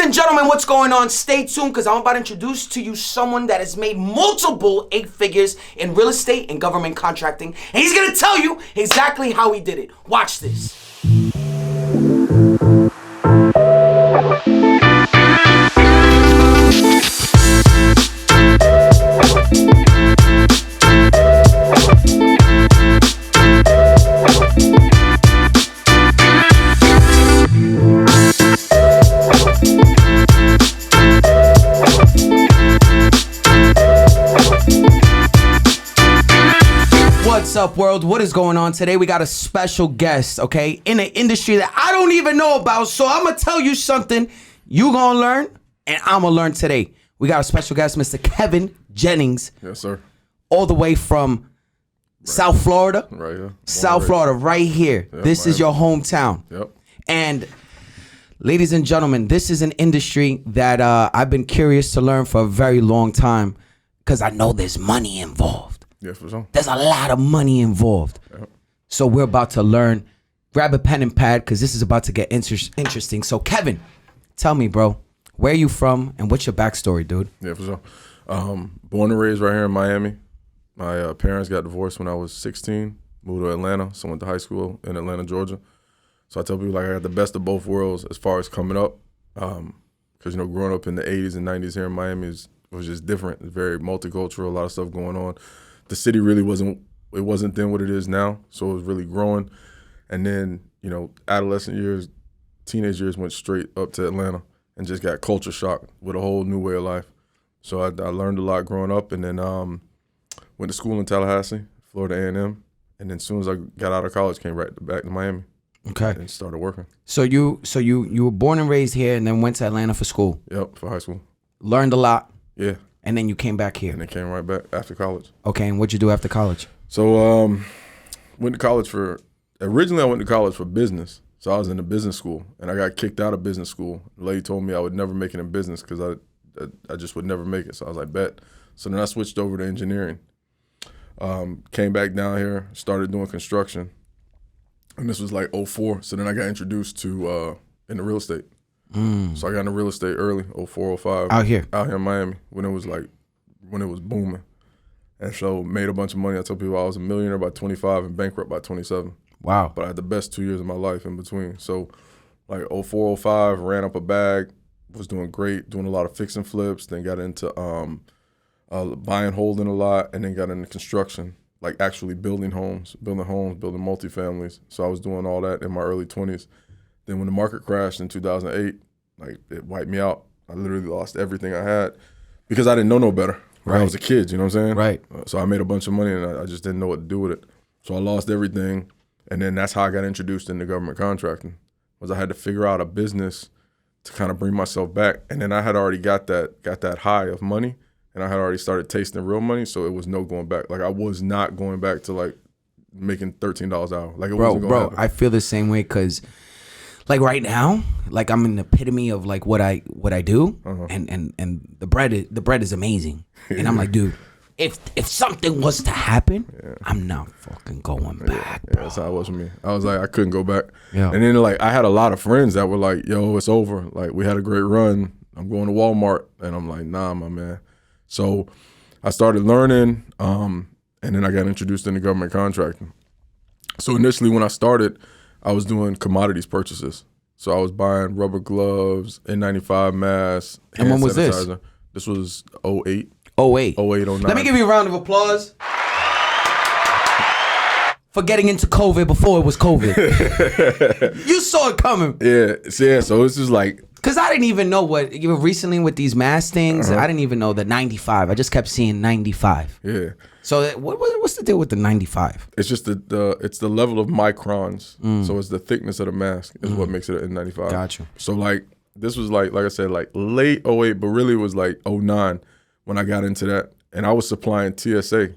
and gentlemen, what's going on? Stay tuned because I'm about to introduce to you someone that has made multiple 8 figures in real estate and government contracting. And he's going to tell you exactly how he did it. Watch this. What's up, world? What is going on? Today we got a special guest, okay, in an industry that I don't even know about. So I'm gonna tell you something you gonna learn, and I'm gonna learn today. We got a special guest, Mr. Kevin Jennings. Yes, sir. All the way from South Florida. Right here. South Florida, right here. Yep, this is your hometown. Yep. And ladies and gentlemen, this is an industry that I've been curious to learn for a very long time because I know there's money involved. Yeah, for sure. There's a lot of money involved. Yep. So we're about to learn. Grab a pen and pad because this is about to get interesting. So Kevin, tell me, bro, where are you from and what's your backstory, dude? Yeah, for sure. Born and raised right here in Miami. My parents got divorced when I was 16. Moved to Atlanta, so went to high school in Atlanta, Georgia. So I tell people like I got the best of both worlds as far as coming up. Because, growing up in the 80s and 90s here in Miami was just different. It's very multicultural, a lot of stuff going on. The city really wasn't then what it is now, so it was really growing. And then, adolescent years, teenage years went straight up to Atlanta and just got culture shocked with a whole new way of life. So I learned a lot growing up, and then went to school in Tallahassee, Florida A&M, and then as soon as I got out of college, came right back to Miami. Okay. And started working. So you were born and raised here and then went to Atlanta for school. Yep, for high school. Learned a lot. Yeah. And then you came back here. And then came right back after college. Okay, and what'd you do after college? So went to college originally I went to college for business. So I was in a business school, and I got kicked out of business school. The lady told me I would never make it in business because I just would never make it. So I was like, bet. So then I switched over to engineering. Came back down here, started doing construction. And this was like 2004. So then I got introduced to into real estate. So I got into real estate early, 2004, 2005. Out here in Miami when it was booming. And so made a bunch of money. I tell people I was a millionaire by 25 and bankrupt by 27. Wow. But I had the best 2 years of my life in between. So like 2004, 2005, ran up a bag, was doing great, doing a lot of fix and flips, then got into buying, holding a lot, and then got into construction, like actually building homes, building multifamilies. So I was doing all that in my early 20s. Then when the market crashed in 2008, like it wiped me out. I literally lost everything I had because I didn't know no better. Right. I was a kid, you know what I'm saying? Right. So I made a bunch of money and I just didn't know what to do with it. So I lost everything. And then that's how I got introduced into government contracting, was I had to figure out a business to kind of bring myself back. And then I had already got that high of money, and I had already started tasting real money. So it was no going back. Like I was not going back to like making $13 an hour. Like it wasn't going to happen. I feel the same way because like right now, like I'm an epitome of like what I do, and the bread is amazing, and I'm like, dude, if something was to happen, I'm not fucking going back, bro. Yeah, that's how it was for me. I was like, I couldn't go back. Yeah. And then like I had a lot of friends that were like, yo, it's over. Like we had a great run. I'm going to Walmart, and I'm like, nah, my man. So I started learning, and then I got introduced into government contracting. So initially when I started, I was doing commodities purchases. So I was buying rubber gloves, N95 masks, and when was this? This was 08. 08. 09. Let me give you a round of applause for getting into COVID before it was COVID. You saw it coming. Yeah. So it's just like, because I didn't even know recently with these mask things, I didn't even know the 95. I just kept seeing 95. Yeah. So what's the deal with the 95? It's just it's the level of microns. So it's the thickness of the mask is what makes it an N95. Gotcha. So like this was like I said, like late 08, but really it was like 09 when I got into that. And I was supplying TSA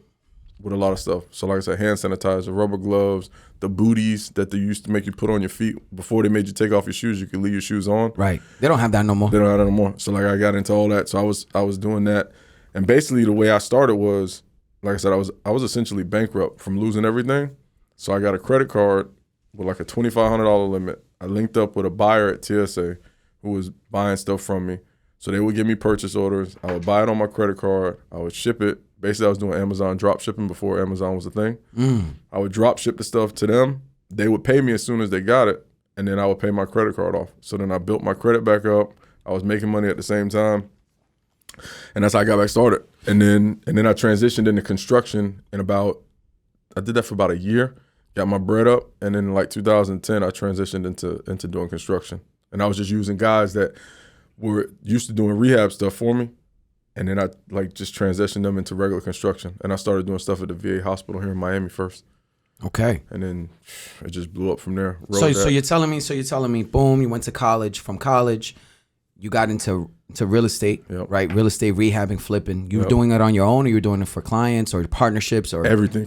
with a lot of stuff. So like I said, hand sanitizer, rubber gloves, the booties that they used to make you put on your feet. Before they made you take off your shoes, you could leave your shoes on. Right. They don't have that no more. They don't have that no more. So like I got into all that. So I was doing that. And basically the way I started was, like I said, I was essentially bankrupt from losing everything. So I got a credit card with like a $2,500 limit. I linked up with a buyer at TSA. who was buying stuff from me. So they would give me purchase orders. I would buy it on my credit card. I would ship it. Basically, I was doing Amazon drop shipping before Amazon was a thing. I would drop ship the stuff to them. They would pay me as soon as they got it, and then I would pay my credit card off. So then I built my credit back up. I was making money at the same time, and that's how I got back started. And then I transitioned into construction I did that for about a year, got my bread up, and then in like 2010, I transitioned into doing construction. And I was just using guys that were used to doing rehab stuff for me, and then I like just transitioned them into regular construction. And I started doing stuff at the VA hospital here in Miami first. Okay. And then it just blew up from there. So you're telling me, boom, you went to college. From college, you got into real estate, right? Real estate, rehabbing, flipping. You were doing it on your own, or you were doing it for clients or partnerships or everything?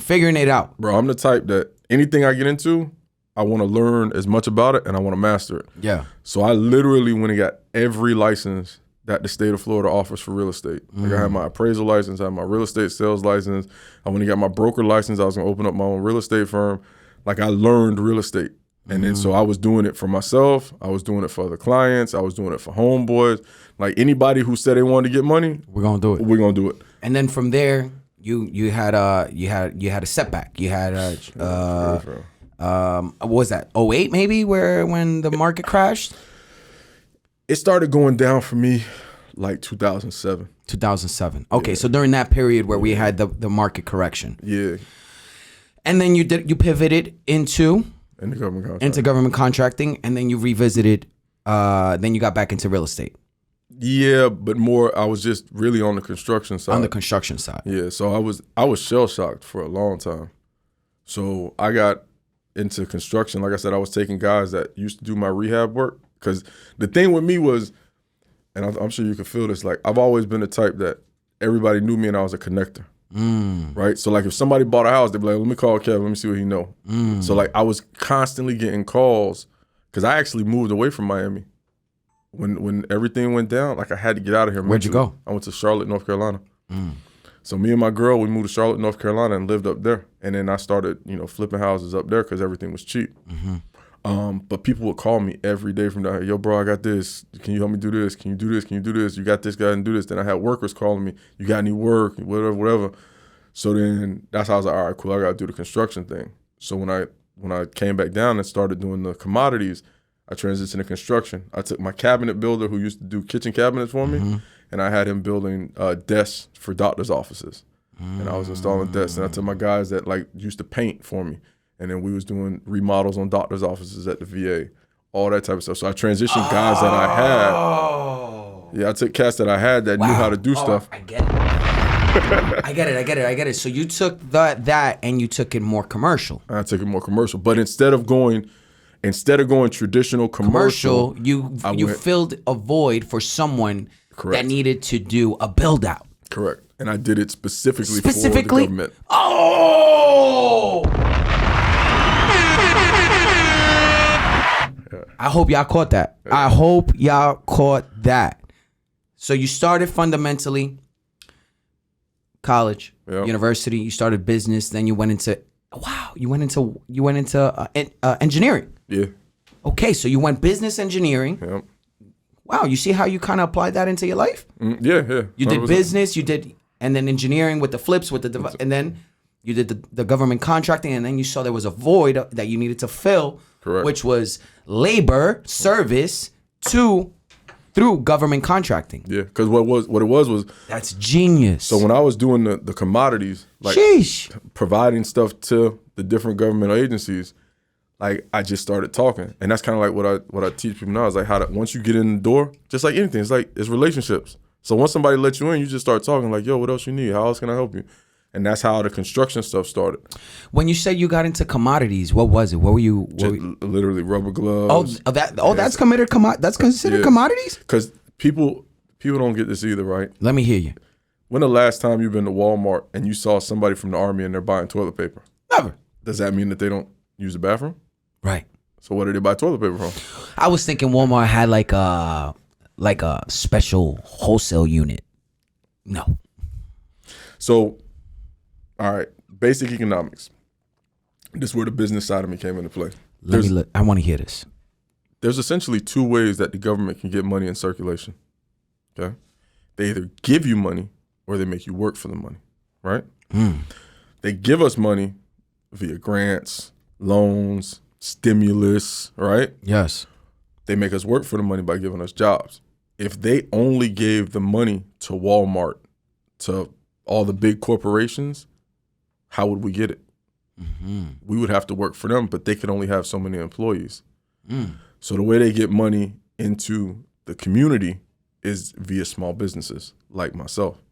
Figuring it out. Bro, I'm the type that anything I get into, I want to learn as much about it and I want to master it. Yeah. So I literally went and got every license that the state of Florida offers for real estate. Like I had my appraisal license, I had my real estate sales license. I went and got my broker license. I was going to open up my own real estate firm. Like I learned real estate. And then so I was doing it for myself. I was doing it for other clients. I was doing it for homeboys. Like anybody who said they wanted to get money, we're going to do it. We're going to do it. And then from there, you had a setback. You had what was that? 08 maybe, when the market crashed? It started going down for me like 2007. 2007. Okay, so during that period where we had the market correction. Yeah. And then you pivoted into government contracting, and then you revisited. Then you got back into real estate. Yeah, but more. I was just really on the construction side. On the construction side. Yeah, so I was shell shocked for a long time. So I got into construction. Like I said, I was taking guys that used to do my rehab work, because the thing with me was, and I'm sure you can feel this. Like I've always been the type that everybody knew me and I was a connector. Right? So like if somebody bought a house, they'd be like, let me call Kevin, let me see what he know. So like I was constantly getting calls, because I actually moved away from Miami. When everything went down, like I had to get out of here. Where'd you go? I went to Charlotte, North Carolina. So me and my girl, we moved to Charlotte, North Carolina, and lived up there. And then I started, flipping houses up there because everything was cheap. But people would call me every day from there. Yo, bro, I got this. Can you help me do this? Can you do this? Can you do this? You got this guy and do this. Then I had workers calling me. You got any work? Whatever. So then that's how I was like, all right, cool. I got to do the construction thing. So when I came back down and started doing the commodities, I transitioned to construction. I took my cabinet builder who used to do kitchen cabinets for me, and I had him building desks for doctors' offices. And I was installing desks. And I took my guys that like used to paint for me. And then we was doing remodels on doctors' offices at the VA, all that type of stuff. So I transitioned guys that I had. Yeah, I took cats that I had that knew how to do stuff. I get it. I get it. So you took that and you took it more commercial. I took it more commercial. But instead of going traditional commercial, you filled a void for someone that needed to do a build out. Correct. And I did it specifically for the government. Oh! I hope y'all caught that. I hope y'all caught that. So you started fundamentally college, university. You started business. Then you went into engineering. Yeah. Okay, so you went business engineering. Yep. Wow, you see how you kind of applied that into your life? Yeah. You did business. And then engineering with the flips and then you did the government contracting, and then you saw there was a void that you needed to fill. Correct. Which was labor service through government contracting. Yeah, because what it was that's genius. So when I was doing the commodities, like providing stuff to the different government agencies, like I just started talking, and that's kind of like what I teach people now is like once you get in the door, just like anything, it's relationships. So once somebody lets you in, you just start talking like, yo, what else you need? How else can I help you? And that's how the construction stuff started. When you said you got into commodities, what was it? What were you? Literally rubber gloves. That's considered commodities? Because people don't get this either, right? Let me hear you. When the last time you've been to Walmart and you saw somebody from the Army and they're buying toilet paper? Never. Does that mean that they don't use the bathroom? Right. So where do they buy toilet paper from? I was thinking Walmart had like a special wholesale unit. No. So, all right, basic economics. This is where the business side of me came into play. I want to hear this. there's essentially two ways that the government can get money in circulation. Okay, they either give you money or they make you work for the money, right? They give us money via grants, loans, stimulus, right? Yes. They make us work for the money by giving us jobs. If they only gave the money to Walmart, to all the big corporations, how would we get it? We would have to work for them, but they could only have so many employees. So the way they get money into the community is via small businesses like myself.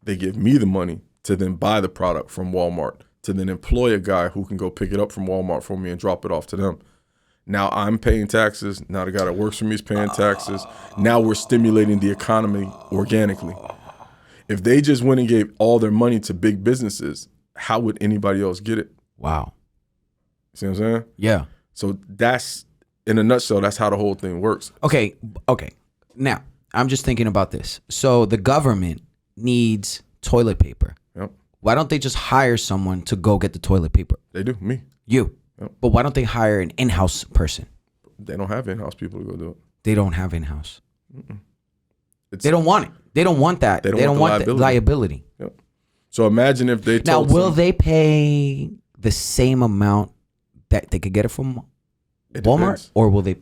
They give me the money to then buy the product from Walmart, to then employ a guy who can go pick it up from Walmart for me and drop it off to them. Now I'm paying taxes. Now the guy that works for me is paying taxes. Now we're stimulating the economy organically. If they just went and gave all their money to big businesses, how would anybody else get it? Wow. See what I'm saying? Yeah. So that's, in a nutshell, that's how the whole thing works. Okay. Now, I'm just thinking about this. So the government needs toilet paper. Yep. Why don't they just hire someone to go get the toilet paper? They do, me. You. Yep. But why don't they hire an in-house person? They don't have in-house people to go do it. They don't have in-house. They don't want it. They don't want that. They don't want the liability. Yep. So imagine if they told now, will they pay the same amount that they could get it from Walmart, or will they?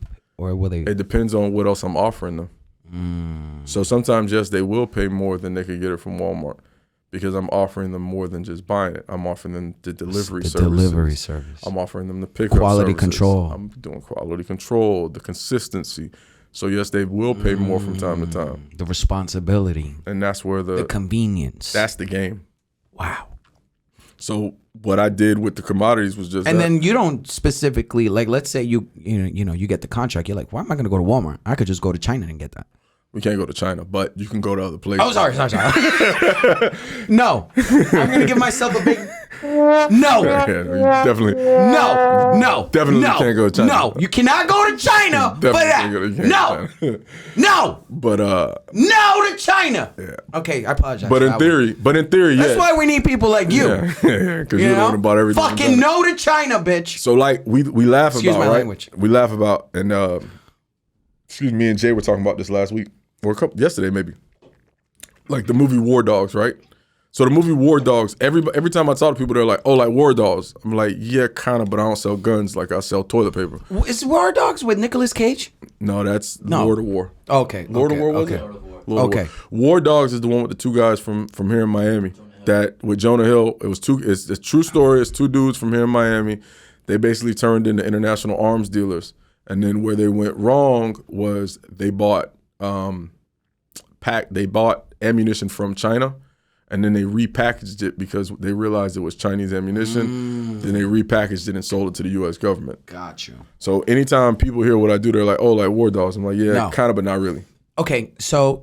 It depends on what else I'm offering them. So sometimes, yes, they will pay more than they could get it from Walmart because I'm offering them more than just buying it. I'm offering them the delivery service. I'm offering them the pickup quality services. control. I'm doing quality control, the consistency. So yes, they will pay more from time to time. The responsibility, and that's where the convenience. That's the game. Wow. So what I did with the commodities was just, and then you don't specifically, like, let's say you get the contract. You're like, why am I going to go to Walmart? I could just go to China and get that. We can't go to China, but you can go to other places. Oh, sorry. No, I'm going to give myself a big no. Yeah, you definitely. No. Definitely can't go to China. No, you cannot go to China for that. No. But no to China. Yeah. Okay, I apologize. But in theory, yeah. That's why we need people like you. Yeah, because you're the one about everything. Fucking no to China, bitch. So like we laugh Excuse about, my right? language. We laugh about, and me and Jay were talking about this last week or yesterday maybe. Like the movie War Dogs, right? So the movie War Dogs, every time I talk to people, they're like, "Oh, like War Dogs." I'm like, "Yeah, kind of, but I don't sell guns. Like I sell toilet paper." Is War Dogs with Nicolas Cage? No, that's Lord of War. Okay, Lord of War was it? Lord of War. War Dogs is the one with the two guys from here in Miami. That with Jonah Hill, it's a true story. It's two dudes from here in Miami. They basically turned into international arms dealers, and then where they went wrong was they bought ammunition from China. And then they repackaged it because they realized it was Chinese ammunition. Then they repackaged it and sold it to the U.S. government. Got you. So anytime people hear what I do, they're like, "Oh, like War Dogs." I'm like, "Yeah, kind of, but not really." Okay, so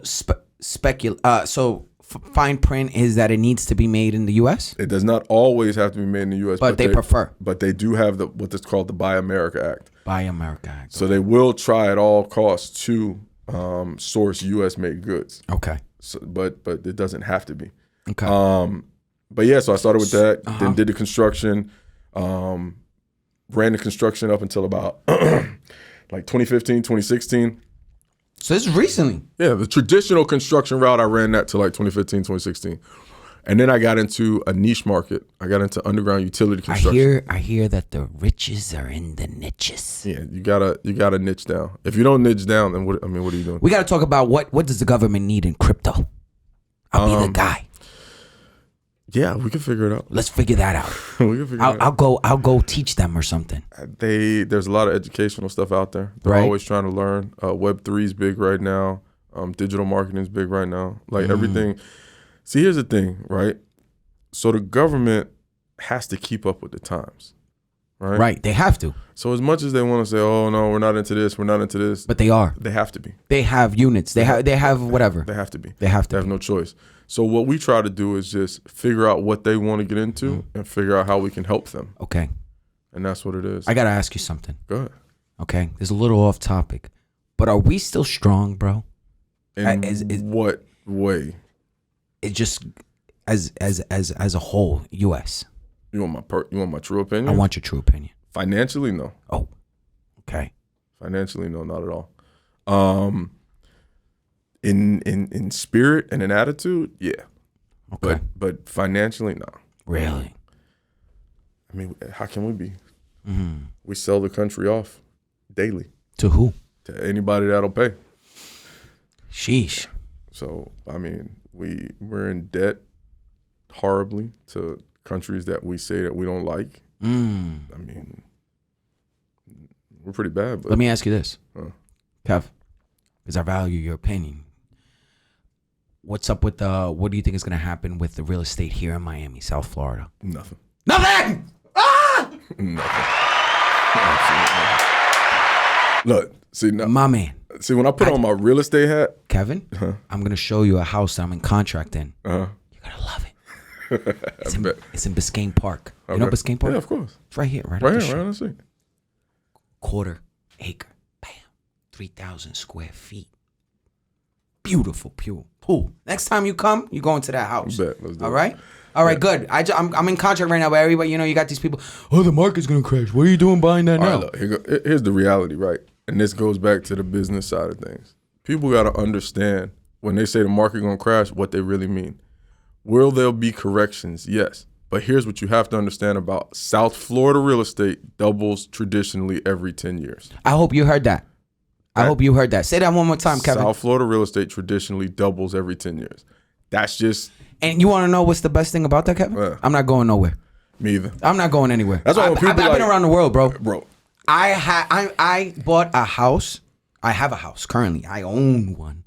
fine print is that it needs to be made in the U.S. It does not always have to be made in the U.S., but they prefer. But they do have what is called the Buy America Act. Buy America Act. So they will try at all costs to source U.S. made goods. Okay. So, but it doesn't have to be. Okay. But yeah, so I started with that, then did the construction, ran the construction up until about like 2015, 2016. So this is recently. Yeah, the traditional construction route, I ran that till like 2015, 2016. And then I got into a niche market. I got into underground utility construction. I hear that the riches are in the niches. Yeah, you gotta niche down. If you don't niche down, then what are you doing? We gotta talk about what does the government need in crypto? I'll be the guy. Yeah, we can figure it out. Let's figure that out. We can figure it out. I'll go teach them or something. There's a lot of educational stuff out there. They're always trying to learn. Web3 is big right now. Digital marketing is big right now. Like everything. See, here's the thing, right? So the government has to keep up with the times, right? Right, they have to. So as much as they want to say, "Oh no, we're not into this, we're not into this," but they are. They have to be. They have units. They have whatever. They have to be. They have to. They have no choice. So what we try to do is just figure out what they want to get into and figure out how we can help them. Okay. And that's what it is. I gotta ask you something. Go ahead. Okay, it's a little off topic, but are we still strong, bro? In what way? It just as a whole, U.S. You want my true opinion? I want your true opinion. Financially, no. Oh, okay. Financially, no, not at all. In spirit and in attitude, yeah. Okay. But financially, no. Really? I mean, how can we be? We sell the country off daily. To who? To anybody that'll pay. Sheesh. So, I mean, we're in debt horribly to countries that we say that we don't like. I mean, we're pretty bad. But let me ask you this, Kev, because I value your opinion. What's up with what do you think is going to happen with the real estate here in Miami, South Florida? Nothing. Nothing! Ah! Nothing. Look, see now, my man. See, when I put on my real estate hat, Kevin, I'm going to show you a house that I'm in contract in. You're going to love it. It's in Biscayne Park. Okay. You know Biscayne Park? Yeah, of course. It's right here, right here, right on the street. Quarter acre, bam, 3,000 square feet. Beautiful, pure pool. Next time you come, you go into that house. Bet. Let's do all right? All right, good. I'm in contract right now, but everybody, you got these people. Oh, the market's gonna crash. What are you doing buying that now? Right, look, here's the reality, right? And this goes back to the business side of things. People got to understand when they say the market gonna crash, what they really mean. Will there be corrections? Yes. But here's what you have to understand about South Florida real estate doubles traditionally every 10 years. I hope you heard that. I hope you heard that. Say that one more time, Kevin. South Florida real estate traditionally doubles every 10 years. That's just... And you want to know what's the best thing about that, Kevin? I'm not going nowhere. Me either. I'm not going anywhere. That's why when people I've been around the world, bro. Bro. I bought a house. I have a house currently. I own one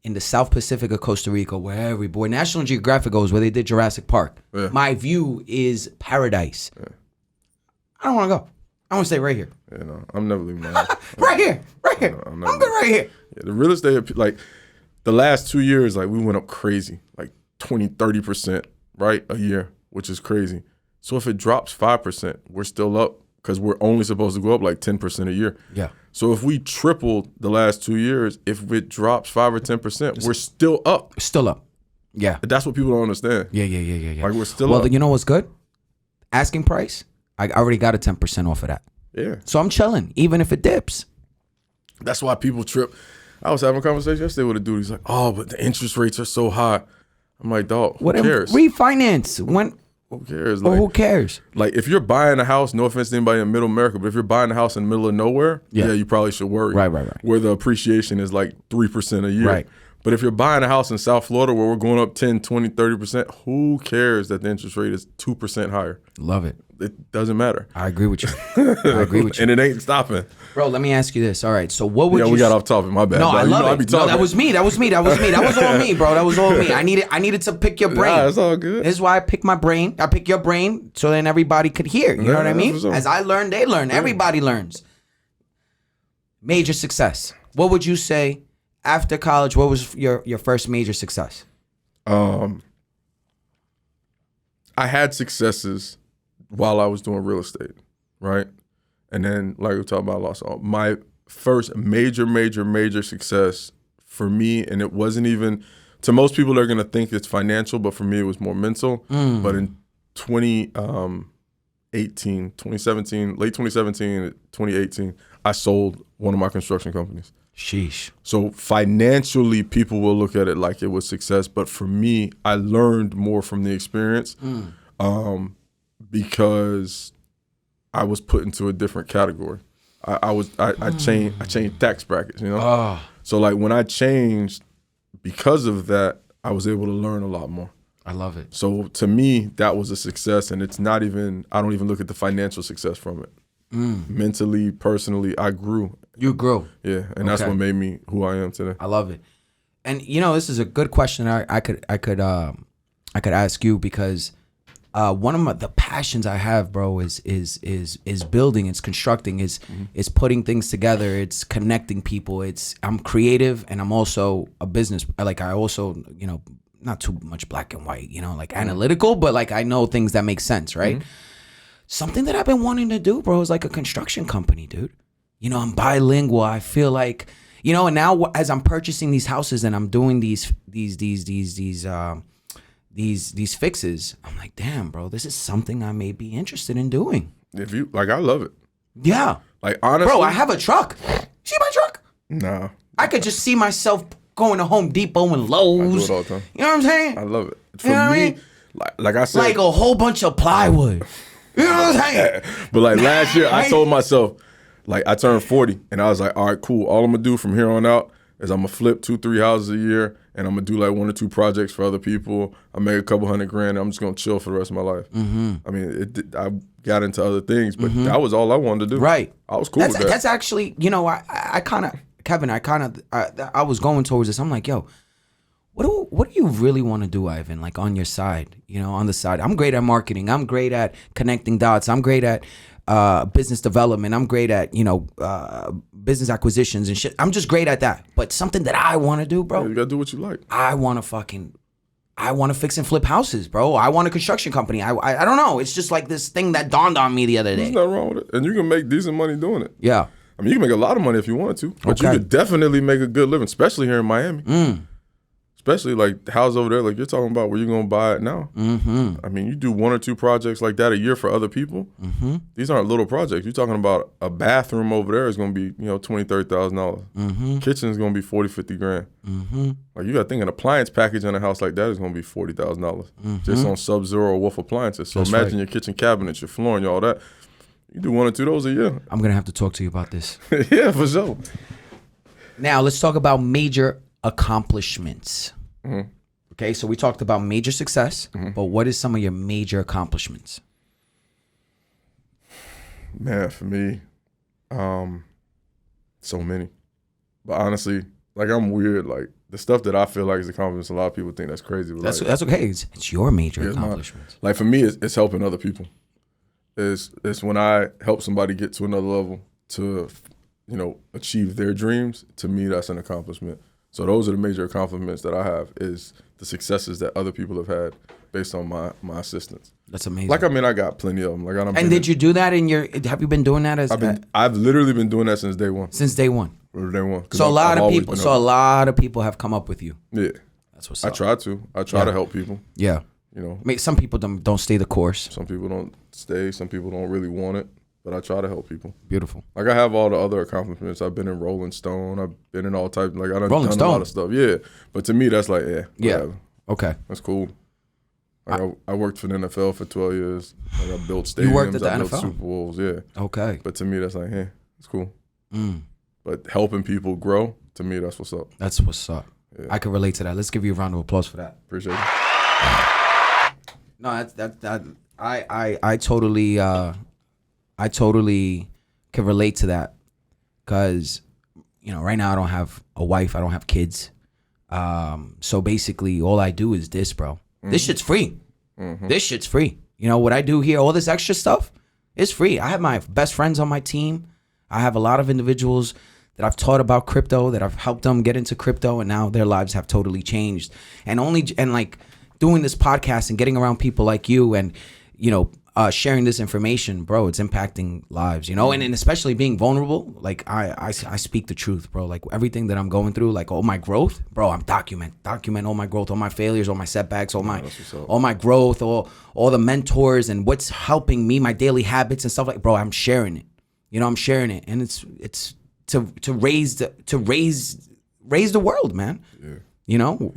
in the South Pacific of Costa Rica, where National Geographic goes, where they did Jurassic Park. Yeah. My view is paradise. Yeah. I don't want to go. I want to stay right here. You know, I'm never leaving my house. Right here. I'm good right here. Yeah, the real estate, like the last 2 years, like we went up crazy, like 20, 30%, right? A year, which is crazy. So if it drops 5%, we're still up because we're only supposed to go up like 10% a year. Yeah. So if we tripled the last 2 years, if it drops 5 or 10%, we're still up. Still up. Yeah. That's what people don't understand. Yeah. Like we're still up. Well, you know what's good? Asking price, I already got a 10% off of that. Yeah. So I'm chilling, even if it dips. That's why people trip. I was having a conversation yesterday with a dude. He's like, oh, but the interest rates are so high. I'm like, dog, who cares? Refinance. Who cares? Like, who cares? Like, if you're buying a house, no offense to anybody in middle America, but if you're buying a house in the middle of nowhere, yeah you probably should worry. Right. Where the appreciation is like 3% a year. Right. But if you're buying a house in South Florida where we're going up 10, 20, 30%, who cares that the interest rate is 2% higher? Love it. It doesn't matter. I agree with you. And it ain't stopping. Bro, let me ask you this. All right, so what would you... Yeah, we got off topic. My bad. No, I love it. No, that was me. That was all me, bro. That was all me. I needed to pick your brain. Nah, it's all good. This is why I pick my brain. I pick your brain so then everybody could hear. You know what I mean? As I learn, they learn. Everybody learns. Major success. What would you say after college? What was your first major success? I had successes while I was doing real estate, right? And then, like we talked about, I lost all. My first major success for me, and it wasn't even, to most people, they're going to think it's financial, but for me, it was more mental. But in 2017, late 2017, 2018, I sold one of my construction companies. Sheesh. So financially, people will look at it like it was success. But for me, I learned more from the experience because I was put into a different category. I changed tax brackets, you know? Oh. So like when I changed, because of that, I was able to learn a lot more. I love it. So to me, that was a success. And it's not even, I don't even look at the financial success from it. Mentally, personally, I grew. You grew. Yeah, and that's what made me who I am today. I love it. And this is a good question I could ask you, because one of the passions I have, bro, is building, it's constructing, is putting things together, it's connecting people. I'm creative, and I'm also a business. Like I also, not too much black and white, like analytical, but like I know things that make sense, right? Something that I've been wanting to do, bro, is like a construction company, dude. I'm bilingual. I feel like, and now as I'm purchasing these houses and I'm doing these fixes, I'm like, damn, bro, this is something I may be interested in doing. If you like, I love it. Yeah. Like, honestly. Bro, I have a truck. See my truck? Nah. I could just see myself going to Home Depot and Lowe's. I do it all the time. You know what I'm saying? I love it. For You know what I me, mean? like I said. Like a whole bunch of plywood. You know what I'm saying? But like last year, I told myself, like I turned 40 and I was like, all right, cool. All I'm gonna do from here on out is I'm gonna flip 2-3 houses a year and I'm gonna do like 1 or 2 projects for other people. I make a couple $100,000 and I'm just gonna chill for the rest of my life. Mm-hmm. I mean, I got into other things, but that was all I wanted to do. Right. I was cool with that. That's actually, you know, I kind of, Kevin, I was going towards this. I'm like, yo, what do you really want to do, Ivan? Like on your side, you know, on the side. I'm great at marketing. I'm great at connecting dots. I'm great at business development. I'm great at, you know, business acquisitions and shit. I'm just great at that. But something that I want to do, bro. Yeah, you gotta do what you like. I want to fix and flip houses, bro. I want a construction company. I don't know. It's just like this thing that dawned on me the other day. There's nothing wrong with it. And you can make decent money doing it. Yeah. I mean, you can make a lot of money if you wanted to. But you could definitely make a good living, especially here in Miami. Especially like the house over there, like you're talking about where you're going to buy it now. Mm-hmm. I mean, you do 1 or 2 projects like that a year for other people. Mm-hmm. These aren't little projects. You're talking about a bathroom over there is going to be, you know, $20,000-$30,000. Mm-hmm. Kitchen is going to be $40,000-$50,000. Mm-hmm. Like you got to think an appliance package in a house like that is going to be $40,000 just on Sub-Zero or Wolf appliances. So imagine your kitchen cabinets, your flooring, all that. You do 1 or 2 of those a year. I'm going to have to talk to you about this. Yeah, for sure. Now, let's talk about major accomplishments. Mm-hmm. Okay, so we talked about major success, but what is some of your major accomplishments? Man, for me, so many. But honestly, like I'm weird. Like the stuff that I feel like is accomplishments, a lot of people think that's crazy. But that's okay. It's your major accomplishments. Like for me, it's helping other people. It's when I help somebody get to another level to, you know, achieve their dreams. To me, that's an accomplishment. So those are the major accomplishments that I have is the successes that other people have had based on my assistance. That's amazing. Like, I mean, I got plenty of them. Like, and did you do that have you been doing that I've literally been doing that since day one. Since day one. Day one. So a lot of people have come up with you. Yeah. That's what's up. I try to help people. Yeah. You know. I mean, some people don't stay the course. Some people don't stay. Some people don't really want it. But I try to help people. Beautiful. Like I have all the other accomplishments. I've been in Rolling Stone. I've been in all types. Like I done Rolling done Stone. a lot of stuff. Yeah. But to me, that's like whatever. Okay. That's cool. Like I worked for the NFL for 12 years. Like I built stadiums. You worked at the I built NFL? Super Bowls. Yeah. Okay. But to me, that's like, it's cool. But helping people grow, to me, that's what's up. That's what's up. Yeah. I can relate to that. Let's give you a round of applause for that. Appreciate it. No, I totally can relate to that because, you know, right now I don't have a wife. I don't have kids. So basically all I do is this, bro. Mm-hmm. This shit's free. Mm-hmm. This shit's free. You know, what I do here, all this extra stuff is free. I have my best friends on my team. I have a lot of individuals that I've taught about crypto, that I've helped them get into crypto, and now their lives have totally changed. And like doing this podcast and getting around people like you and, you know, sharing this information, bro, it's impacting lives, you know, and especially being vulnerable. Like I speak the truth, bro. Like everything that I'm going through, like all my growth, bro, I'm document all my growth, all my failures, all my setbacks, all my growth, all the mentors and what's helping me, my daily habits and stuff like, bro, I'm sharing it. You know, I'm sharing it, and it's to raise the world, man. Yeah. You know,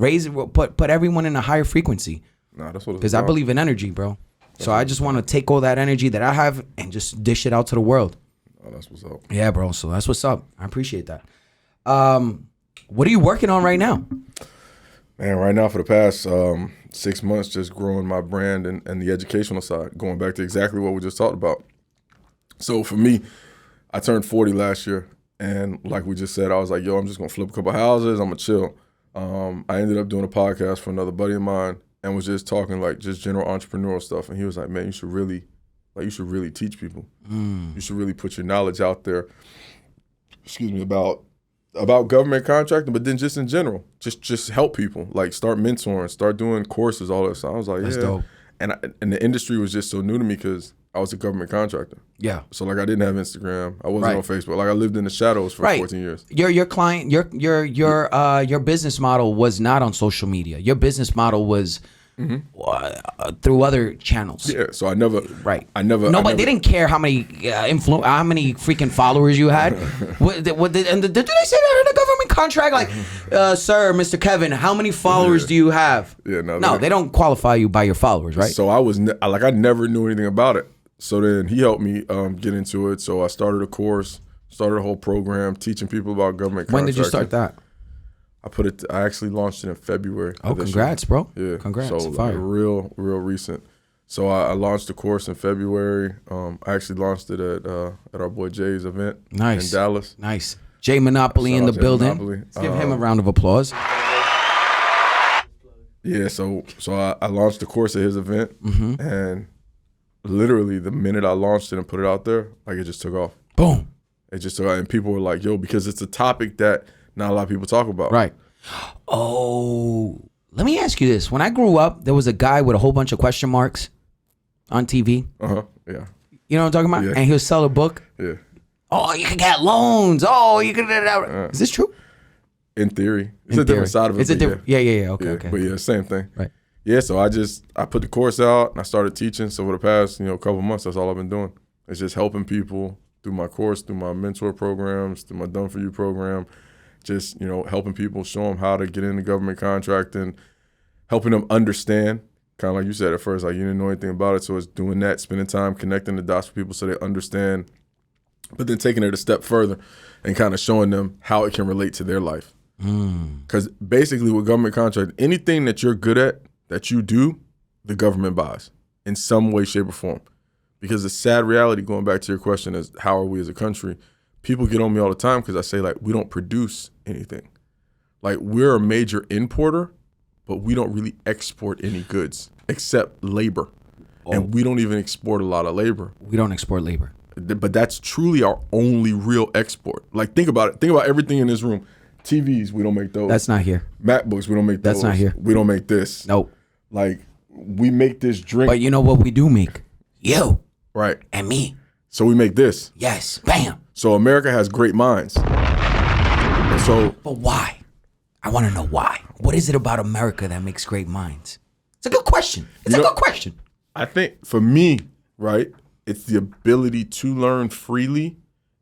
put everyone in a higher frequency. Nah, that's what. Because I believe in energy, bro. So I just want to take all that energy that I have and just dish it out to the world. Oh, that's what's up. Yeah, bro. So that's what's up. I appreciate that. What are you working on right now? Man, right now for the past 6 months, just growing my brand and the educational side, going back to exactly what we just talked about. So for me, I turned 40 last year. And like we just said, I was like, yo, I'm just going to flip a couple houses. I'm going to chill. I ended up doing a podcast for another buddy of mine and was just talking like just general entrepreneurial stuff. And he was like, man, you should really teach people. You should really put your knowledge out there, about government contracting, but then just in general, just help people, like start mentoring, start doing courses, all that. So I was like, that's yeah. Dope. And the industry was just so new to me because I was a government contractor. Yeah. So like I didn't have Instagram. I wasn't on Facebook. Like I lived in the shadows for 14 years. Your client, your business model was not on social media. Your business model was through other channels. Yeah, so I never. Right. Nobody. They didn't care how many how many freaking followers you had. Did they say that in a government contract? Like, sir, Mr. Kevin, how many followers do you have? Yeah, no, they don't qualify you by your followers, right? So I was I never knew anything about it. So then he helped me get into it. So I started a course, started a whole program teaching people about government contracting. When did you start that? I actually launched it in February. Oh, congrats, bro. Yeah. Congrats. So like, real recent. So I launched the course in February. I actually launched it at our boy Jay's event in Dallas. Nice. Jay Monopoly in the building. Monopoly. Let's give him a round of applause. Yeah, so I launched the course at his event, and literally the minute I launched it and put it out there, like it just took off. Boom. It just took off, and people were like, "Yo," because it's a topic that not a lot of people talk about. Right. Oh, let me ask you this. When I grew up, there was a guy with a whole bunch of question marks on TV. Yeah. You know what I'm talking about? Yeah. And he'll sell a book. Yeah. Oh, you can get loans. Oh, you can. Is this true? In theory, it's a different side of it. It's a different. Yeah. Okay. But yeah, same thing. Right. Yeah. So I put the course out and I started teaching. So for the past couple of months, that's all I've been doing. It's just helping people through my course, through my mentor programs, through my Done For You program. Just helping people, show them how to get into government contracting, helping them understand. Kind of like you said at first, like you didn't know anything about it. So it's doing that, spending time connecting the dots with people so they understand. But then taking it a step further and kind of showing them how it can relate to their life. Because basically with government contract, anything that you're good at, that you do, the government buys in some way, shape, or form. Because the sad reality, going back to your question, is how are we as a country? People get on me all the time because I say, like, we don't produce anything. Like, we're a major importer, but we don't really export any goods except labor. And we don't even export a lot of labor. We don't export labor. But that's truly our only real export. Like, think about it. Think about everything in this room. TVs, we don't make those. That's not here. MacBooks, we don't make those. That's not here. We don't make this. Nope. Like, we make this drink. But you know what we do make? You. Right. And me. So we make this. Yes. Bam. So America has great minds. And so. But why? I want to know why. What is it about America that makes great minds? It's a good question. It's a good question. I think for me, right, it's the ability to learn freely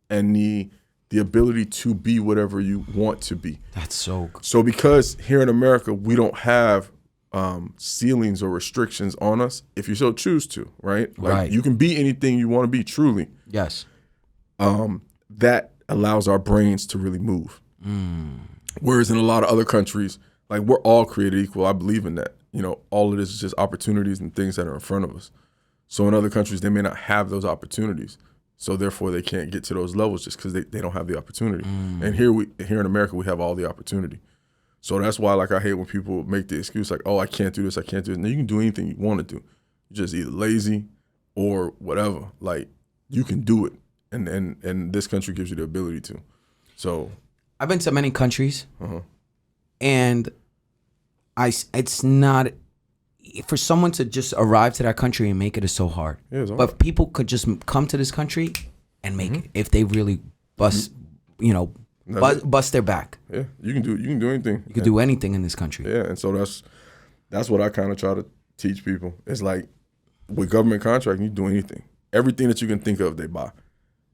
and the ability to be whatever you want to be. That's so good. So because here in America, we don't have ceilings or restrictions on us if you so choose to, right? Like you can be anything you want to be, truly. Yes. That allows our brains to really move. Whereas in a lot of other countries, like we're all created equal. I believe in that. All of this is just opportunities and things that are in front of us. So in other countries, they may not have those opportunities. So therefore, they can't get to those levels just because they don't have the opportunity. And here in America, we have all the opportunity. So that's why, like, I hate when people make the excuse like, "Oh, I can't do this, I can't do this." No, you can do anything you want to do. You're just either lazy or whatever. Like, you can do it, and this country gives you the ability to. So I've been to many countries, and it's not. For someone to just arrive to that country and make it is so hard. Yeah, it's hard. But if people could just come to this country and make it, if they really bust their back. Yeah, you can do anything. You can do anything in this country. Yeah, and so that's what I kind of try to teach people. It's like with government contracting, you do anything. Everything that you can think of, they buy.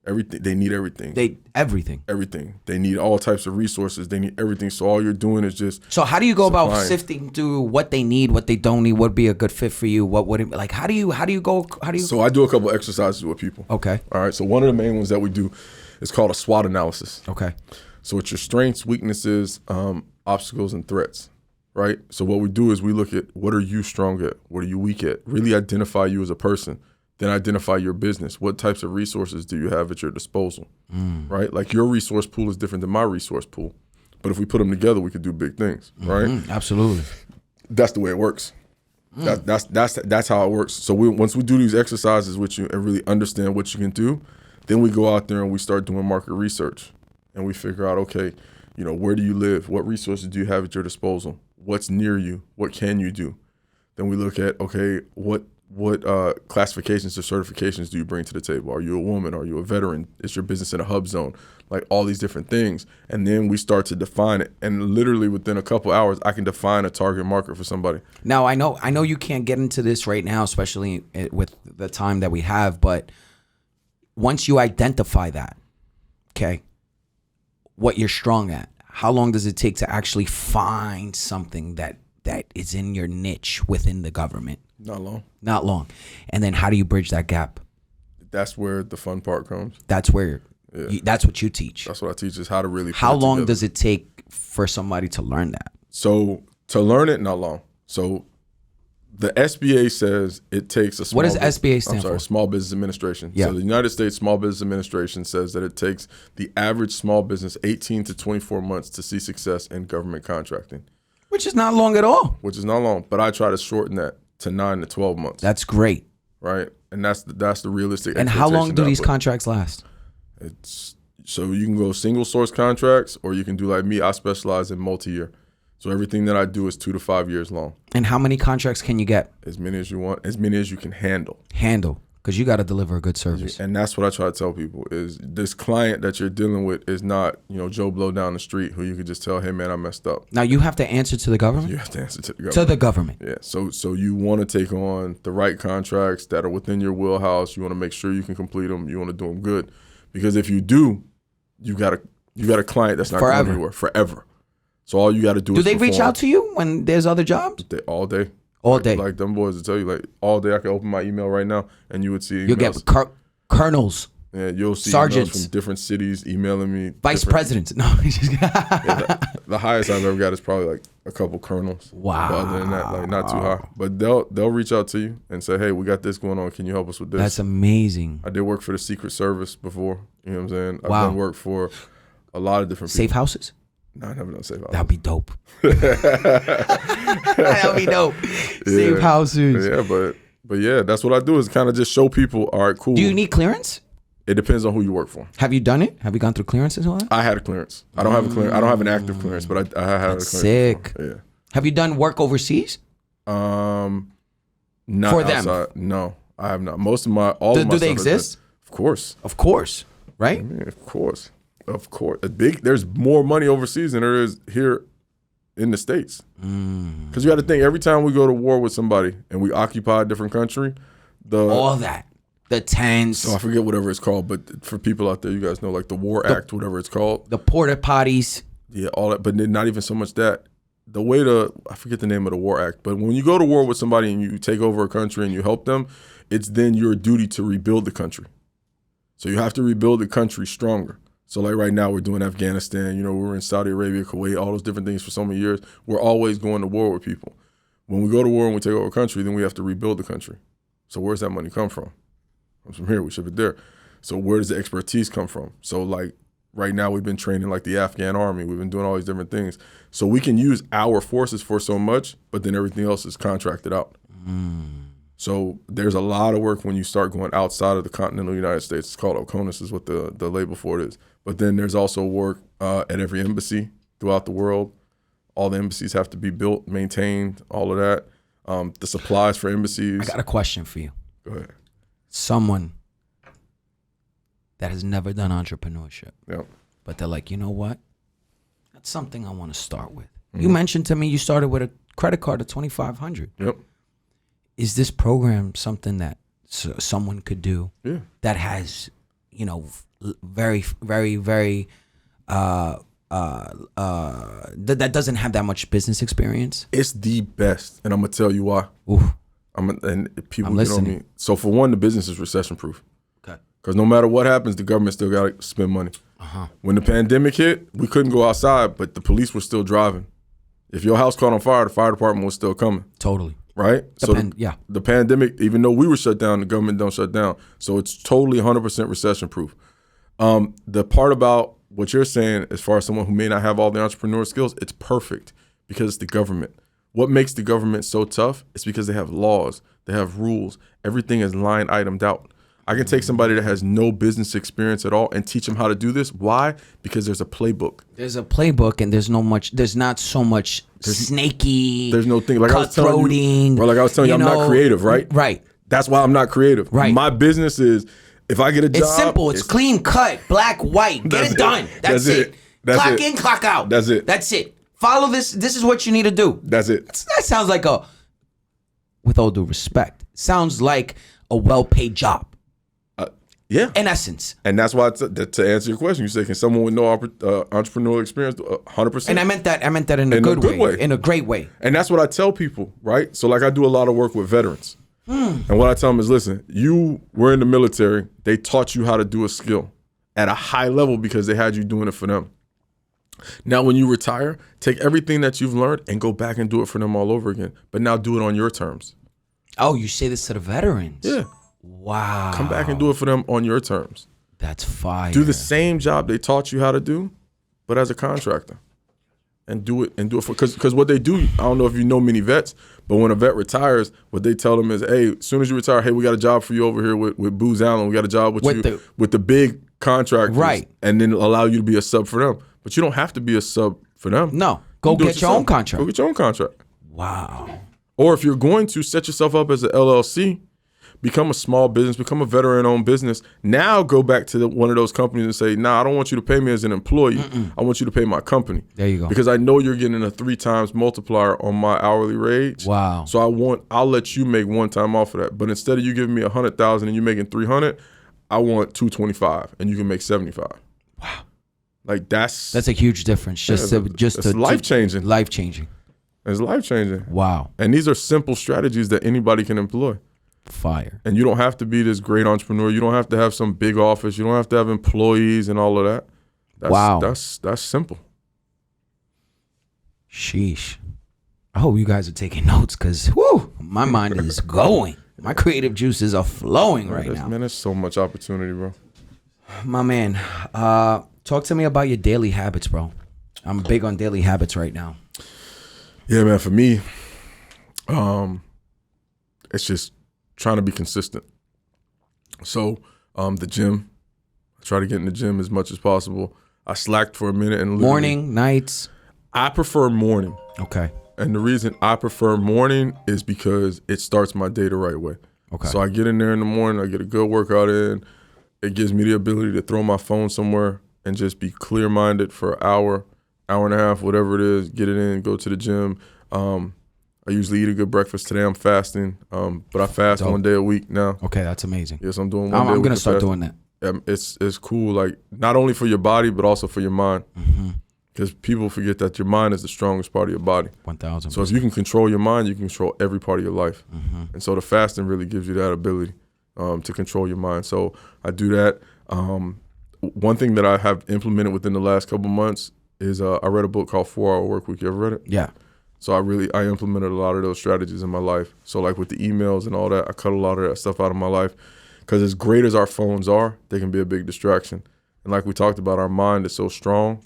Everything, they need everything. Everything. They need all types of resources. They need everything. So all you're doing is just. So how do you go supplying. about sifting through what they need, what they don't need, what would be a good fit for you? What would it like? How do you go? So I do a couple exercises with people. Okay. All right. So one of the main ones that we do is called a SWOT analysis. Okay. So it's your strengths, weaknesses, obstacles, and threats. Right. So what we do is we look at what are you strong at, what are you weak at. Really identify you as a person. Then identify your business. What types of resources do you have at your disposal, right? Like your resource pool is different than my resource pool. But if we put them together, we could do big things, right? Absolutely. That's the way it works. That's how it works. So once we do these exercises with you and really understand what you can do, then we go out there and we start doing market research. And we figure out, okay, where do you live? What resources do you have at your disposal? What's near you? What can you do? Then we look at, okay, what classifications or certifications do you bring to the table? Are you a woman? Are you a veteran? Is your business in a hub zone? Like all these different things. And then we start to define it. And literally within a couple hours, I can define a target market for somebody. Now, I know you can't get into this right now, especially with the time that we have. But once you identify that, okay, what you're strong at, how long does it take to actually find something that is in your niche within the government? Not long. Not long. And then how do you bridge that gap? That's where the fun part comes. That's where that's what you teach. That's what I teach is how to really. How long does it take for somebody to learn that? So to learn it, not long. So the SBA says it takes a small. What does SBA stand for? Small Business Administration. Yeah. So the United States Small Business Administration says that it takes the average small business 18 to 24 months to see success in government contracting. Which is not long at all. Which is not long, but I try to shorten that to 9 to 12 months. That's great. Right, and that's the realistic. And how long do these contracts last? It's so you can go single source contracts, or you can do like me. I specialize in multi-year, so everything that I do is 2 to 5 years long. And how many contracts can you get? As many as you want, as many as you can handle. Because you got to deliver a good service. And that's what I try to tell people is this client that you're dealing with is not, Joe Blow down the street who you could just tell, hey, man, I messed up. Now, you have to answer to the government? You have to answer to the government. To the government. Yeah. So you want to take on the right contracts that are within your wheelhouse. You want to make sure you can complete them. You want to do them good. Because if you do, you got a client that's not going anywhere forever. So all you got to do is they reach out to you when there's other jobs? All day. All day. Like them boys will tell you, like all day I can open my email right now and you would see emails. You'll get colonels. Yeah, you'll see sergeants emails from different cities emailing me. Vice presidents. No. The highest I've ever got is probably like a couple colonels. Wow. But other than that, like not too high. But they'll reach out to you and say, hey, we got this going on. Can you help us with this? That's amazing. I did work for the Secret Service before. You know what I'm saying? Wow. I've done work for a lot of different people. Safe houses? No, I never done safe houses. That'd be dope. That'd be dope. Safe houses. Yeah, but yeah, that's what I do is kind of just show people, all right, cool. Do you need clearance? It depends on who you work for. Have you done it? Have you gone through clearances or what? I had a clearance. I don't have a clearance. I don't have an active clearance, but I had a clearance. Sick. Before. Yeah. Have you done work overseas? Not for outside. them? No, I have not. Most of my all of my do they exist? Of course. Of course. Right? I mean, of course. Of course. There's more money overseas than there is here in the States. Because you got to think, every time we go to war with somebody and we occupy a different country, all that. The tents. So I forget whatever it's called, but for people out there, you guys know, like the War Act, whatever it's called. The porta potties. Yeah, all that. But not even so much that. The way I forget the name of the War Act, but when you go to war with somebody and you take over a country and you help them, it's then your duty to rebuild the country. So you have to rebuild the country stronger. So like right now we're doing Afghanistan, we were in Saudi Arabia, Kuwait, all those different things for so many years. We're always going to war with people. When we go to war and we take over a country, then we have to rebuild the country. So where's that money come from? Comes from here, we ship it there. So where does the expertise come from? So like right now we've been training like the Afghan army. We've been doing all these different things. So we can use our forces for so much, but then everything else is contracted out. So there's a lot of work when you start going outside of the continental United States. It's called OCONUS is what the label for it is. But then there's also work at every embassy throughout the world. All the embassies have to be built, maintained, all of that. The supplies for embassies. I got a question for you. Go ahead. Someone that has never done entrepreneurship. Yep. But they're like, you know what? That's something I want to start with. You mentioned to me you started with a credit card of $2,500. Yep. Is this program something that someone could do that has, very, very, very, that doesn't have that much business experience? It's the best, and I'm gonna tell you why. Oof. And people I'm get on listening. me. So for one, the business is recession proof. Okay. Because no matter what happens, the government still got to spend money. When the pandemic hit, we couldn't go outside, but the police were still driving. If your house caught on fire, the fire department was still coming. Totally. Right? The pandemic, even though we were shut down, the government don't shut down. So it's totally 100% recession proof. The part about what you're saying, as far as someone who may not have all the entrepreneur skills, it's perfect because it's the government. What makes the government so tough is because they have laws, they have rules. Everything is line itemed out. I can take somebody that has no business experience at all and teach them how to do this. Why? Because there's a playbook. There's a playbook, and there's not so much snaky. There's no thing like cutthroating. I was telling you, I'm not creative, right? Right. That's why I'm not creative. Right. My business is, if I get a job, It's simple. It's clean cut, black, white. Get it done. That's it. Clock in, clock out. That's it. That's it. Follow this. This is what you need to do. That's it. That sounds like with all due respect, sounds like a well-paid job. Yeah. In essence. And that's why, to answer your question, you say, can someone with no entrepreneurial experience, 100%? And I meant that in a good way. In a great way. And that's what I tell people, right? So like I do a lot of work with veterans. And what I tell them is, listen, you were in the military. They taught you how to do a skill at a high level because they had you doing it for them. Now, when you retire, take everything that you've learned and go back and do it for them all over again. But now do it on your terms. Oh, you say this to the veterans? Yeah. Wow. Come back and do it for them on your terms. That's fire. Do the same job they taught you how to do, but as a contractor. And do it for, because what they do, I don't know if you know many vets, but when a vet retires, what they tell them is, hey, as soon as you retire, hey, we got a job for you over here with Booz Allen. We got a job with you with the big contractors. Right. And then allow you to be a sub for them. But you don't have to be a sub for them. No. Go get your own contract. Go get your own contract. Wow. Or if you're going to set yourself up as an LLC, become a small business, become a veteran-owned business. Now go back to one of those companies and say, nah, I don't want you to pay me as an employee. I want you to pay my company. There you go. Because I know you're getting a 3 times multiplier on my hourly wage. Wow. So I'll let you make one time off of that. But instead of you giving me $100,000 and you making $300, I want $225 and you can make $75. Wow. Like that's a huge difference. It's life-changing. Life-changing. It's life-changing. Wow. And these are simple strategies that anybody can employ. Fire. And you don't have to be this great entrepreneur. You don't have to have some big office. You don't have to have employees and all of that. Wow. That's simple. Sheesh. I hope you guys are taking notes because, my mind is going. My creative juices are flowing right now. Man, there's so much opportunity, bro. My man, talk to me about your daily habits, bro. I'm big on daily habits right now. Yeah, man, for me, it's just trying to be consistent. So the gym, I try to get in the gym as much as possible. I slacked for a minute. And morning, nights? I prefer morning. Okay. And the reason I prefer morning is because it starts my day the right way. Okay. So I get in there in the morning, I get a good workout in. It gives me the ability to throw my phone somewhere and just be clear-minded for an hour and a half, whatever it is, get it in, go to the gym. I usually eat a good breakfast. Today I'm fasting, but I fast one day a week now. Okay, that's amazing. Yes, I'm doing one day a week. I'm going to start doing that. It's cool, like not only for your body, but also for your mind. Because people forget that your mind is the strongest part of your body. 1,000%. So if you can control your mind, you can control every part of your life. And so the fasting really gives you that ability to control your mind. So I do that. One thing that I have implemented within the last couple months is I read a book called 4 Hour Workweek. You ever read it? Yeah. So I implemented a lot of those strategies in my life. So like with the emails and all that, I cut a lot of that stuff out of my life. Because as great as our phones are, they can be a big distraction. And like we talked about, our mind is so strong.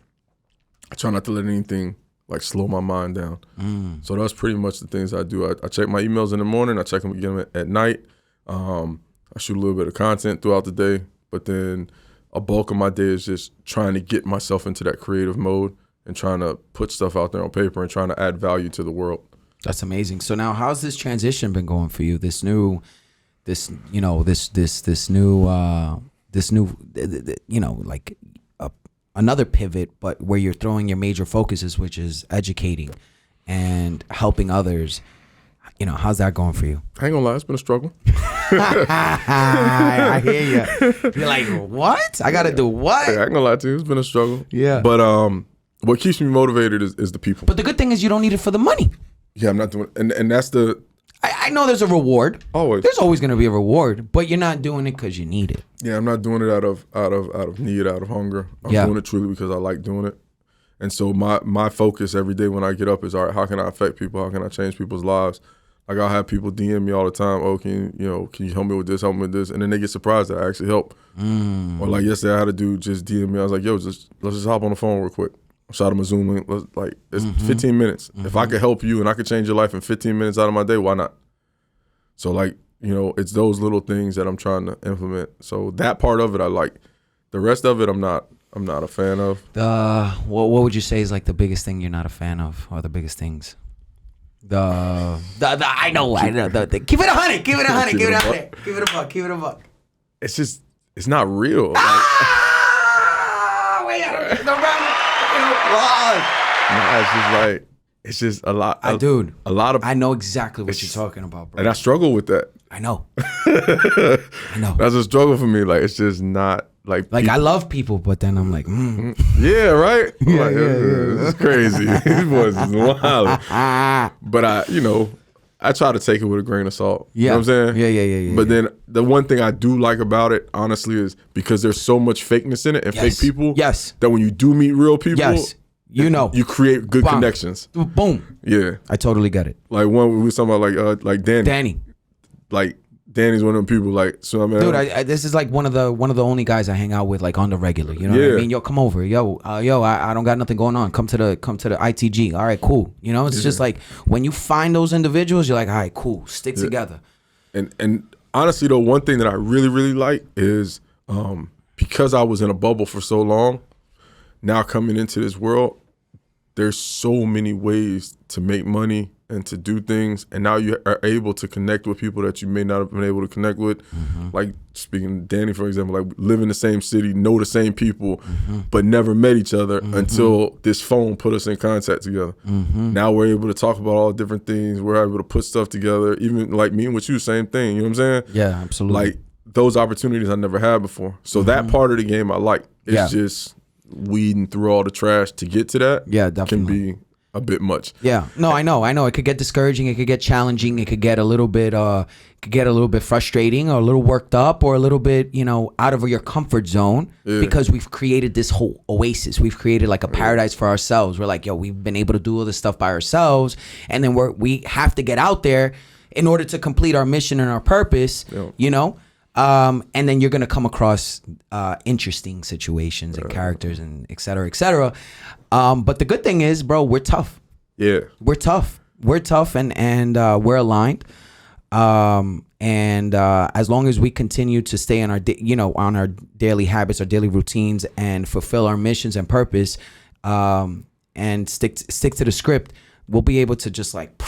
I try not to let anything like slow my mind down. So that's pretty much the things I do. I check my emails in the morning. I check them again at night. I shoot a little bit of content throughout the day. But then a bulk of my day is just trying to get myself into that creative mode and trying to put stuff out there on paper and trying to add value to the world. That's amazing. So now how's this transition been going for you? This new, another pivot, but where you're throwing your major focuses, which is educating and helping others. How's that going for you? I ain't gonna lie, it's been a struggle. I hear you. You're like, what? I gotta do what? Yeah, I ain't gonna lie to you, it's been a struggle. Yeah. But what keeps me motivated is the people. But the good thing is you don't need it for the money. Yeah, I'm not doing it. And that's the... I know there's a reward. Always. There's always going to be a reward, but you're not doing it because you need it. Yeah, I'm not doing it out of need, out of hunger. I'm doing it truly because I like doing it. And so my focus every day when I get up is, all right, how can I affect people? How can I change people's lives? Like I'll have people DM me all the time, oh, can you help me with this, help me with this? And then they get surprised that I actually help. Or like yesterday I had a dude just DM me. I was like, yo, let's just hop on the phone real quick. I shot him a Zoom link. It's 15 minutes. If I could help you and I could change your life in 15 minutes out of my day, why not? So it's those little things that I'm trying to implement. So that part of it I like. The rest of it I'm not a fan of. What would you say is like the biggest thing you're not a fan of, or the biggest things? I know. Keep it 100. Keep it 100. Keep it 100. Keep it a buck. Keep it a buck. It's not real. Wait, no problem. Nah, it's just like, it's just a lot. Dude, a lot of. I know exactly what you're talking about, bro. And I struggle with that. I know. I know. That's a struggle for me. Like, it's just not like. I love people, but then I'm like, Yeah, right. Yeah, This is crazy. These boys is wild. But I try to take it with a grain of salt. Yeah. You know what I'm saying? Yeah. But then the one thing I do like about it, honestly, is because there's so much fakeness in it and fake people. Yes. That when you do meet real people. Yes. You create good connections. Boom. Yeah. I totally get it. Like one we were talking about like Danny. Danny. Like Danny's one of them people. Like, so I mean, dude, this is like one of the only guys I hang out with like on the regular. You know what I mean? Yo, come over. Yo, I don't got nothing going on. Come to the ITG. All right, cool. You know, it's just like when you find those individuals, you're like, all right, cool. Stick together. And honestly though, one thing that I really, really like is because I was in a bubble for so long, now coming into this world, there's so many ways to make money and to do things, and now you are able to connect with people that you may not have been able to connect with. Like speaking of Danny, for example, like live in the same city, know the same people, but never met each other until this phone put us in contact together. Now we're able to talk about all different things. We're able to put stuff together. Even like me and with you, same thing. You know what I'm saying? Yeah, absolutely. Like those opportunities I never had before. So that part of the game I like. It's just weeding through all the trash to get to that. Yeah, definitely. Can be a bit much. Yeah. No, I know. It could get discouraging. It could get challenging. It could get a little bit frustrating, or a little worked up, or a little bit, out of your comfort zone, because we've created this whole oasis. We've created like a paradise for ourselves. We're like, we've been able to do all this stuff by ourselves, and then we have to get out there in order to complete our mission and our purpose. And then you're gonna come across interesting situations and characters and et cetera, et cetera. But the good thing is, bro, we're tough. Yeah, we're tough. We're tough, and we're aligned. And as long as we continue to stay on on our daily habits, our daily routines, and fulfill our missions and purpose, and stick to the script, we'll be able to just like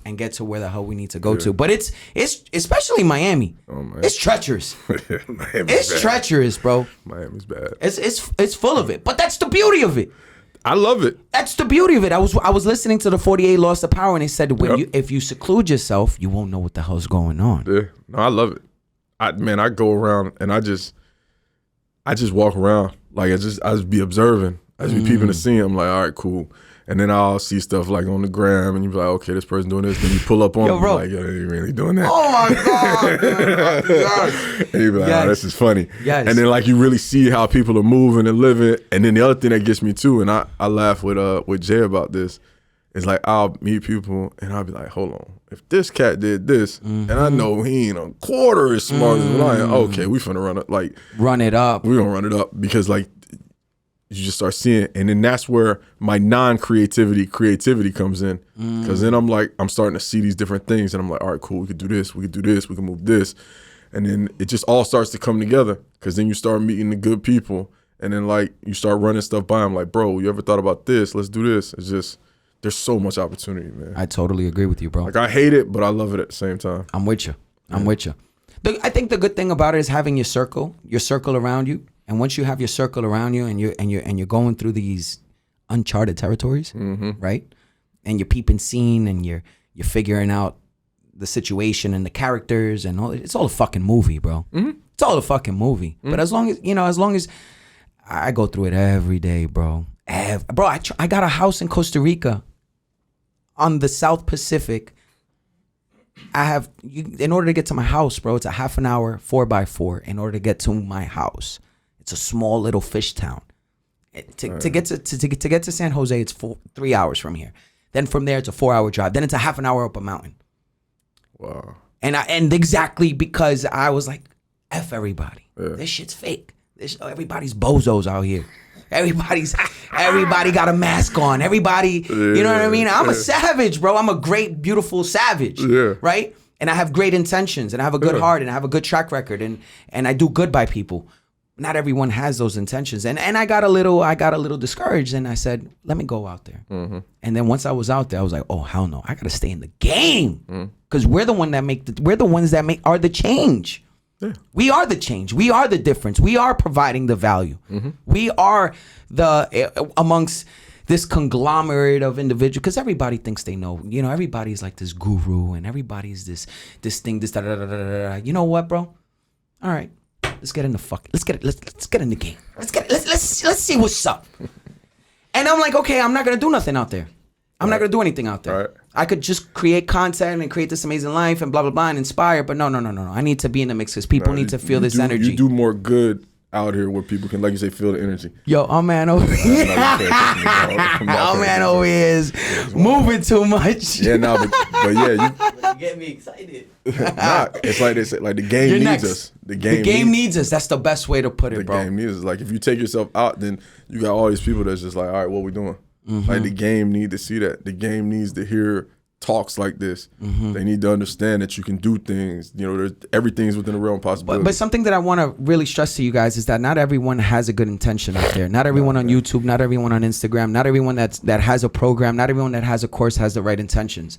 and get to where the hell we need to go to. But it's especially Miami. Oh, man. It's treacherous. It's treacherous, bro. Miami's bad. It's full of it. But that's the beauty of it. I love it. That's the beauty of it. I was listening to the 48 Laws of Power, and they said if you seclude yourself, you won't know what the hell's going on. Yeah. No, I love it. I go around and I just walk around. Like I just be observing. I just be peeping the scene. I'm like, all right, cool. And then I'll see stuff like on the gram, and you be like, okay, this person doing this. Then you pull up on them, like, yo, they ain't really doing that. Oh my God. Yes. And you be like, oh, this is funny. Yes. And then like you really see how people are moving and living. And then the other thing that gets me too, and I laugh with Jay about this, is like I'll meet people and I'll be like, hold on, if this cat did this, and I know he ain't a quarter as smart as I am, okay, we finna run it up. We gonna run it up, because like you just start seeing it. And then that's where my creativity comes in, because then I'm starting to see these different things, and I'm like, all right, cool, we could do this, we can move this, and then it just all starts to come together, because then you start meeting the good people, and then like you start running stuff by them, like, bro, you ever thought about this? Let's do this. It's just, there's so much opportunity, man. I totally agree with you, bro. Like I hate it, but I love it at the same time. I'm with you. I think the good thing about it is having your circle around you. And once you have your circle around you, and you're going through these uncharted territories, right? And you're peeping scene, and you're figuring out the situation and the characters and all. It's all a fucking movie, bro. It's all a fucking movie. But as long as I go through it every day, bro. I got a house in Costa Rica on the South Pacific. In order to get to my house, bro, it's a half an hour 4x4 in order to get to my house. It's a small little fish town. To get to San Jose, it's 3 hours from here. Then from there, it's a 4-hour drive. Then it's a half an hour up a mountain. Wow. And exactly because I was like, F everybody. Yeah. This shit's fake. Everybody's bozos out here. Everybody got a mask on. Everybody, you know what I mean? I'm a savage, bro. I'm a great, beautiful savage, right? And I have great intentions, and I have a good heart, and I have a good track record, and I do good by people. not everyone has those intentions. And I got a little discouraged, and I said, let me go out there. And then once I was out there, I was like, oh hell no, I gotta stay in the game. Because we're the ones that are the change. Yeah. We are the change. We are the difference. We are providing the value. We are amongst this conglomerate of individuals, because everybody thinks they know. You know, everybody's like this guru, and everybody's this thing, this da da da da da. You know what, bro? All right, let's get in the game. Let's see what's up. And I'm like, okay, I'm not gonna do nothing out there. I'm not gonna do anything out there. Right. I could just create content and create this amazing life and blah blah blah and inspire. But no. I need to be in the mix because people need to feel this energy. You do more good out here where people can, like you say, feel the energy. Yo, our man over here. Our man over here is moving too much. Yeah, but yeah, you get me excited. It's like they say, like the game needs us. The game needs us. That's the best way to put it, bro. The game needs us. Like if you take yourself out, then you got all these people that's just like, all right, what we doing? Like the game need to see that. The game needs to hear talks like this. They need to understand that you can do things. You know, everything's within the realm of possibility. But something that I want to really stress to you guys is that not everyone has a good intention out there. Not everyone on YouTube, not everyone on Instagram, not everyone that has a program, not everyone that has a course has the right intentions.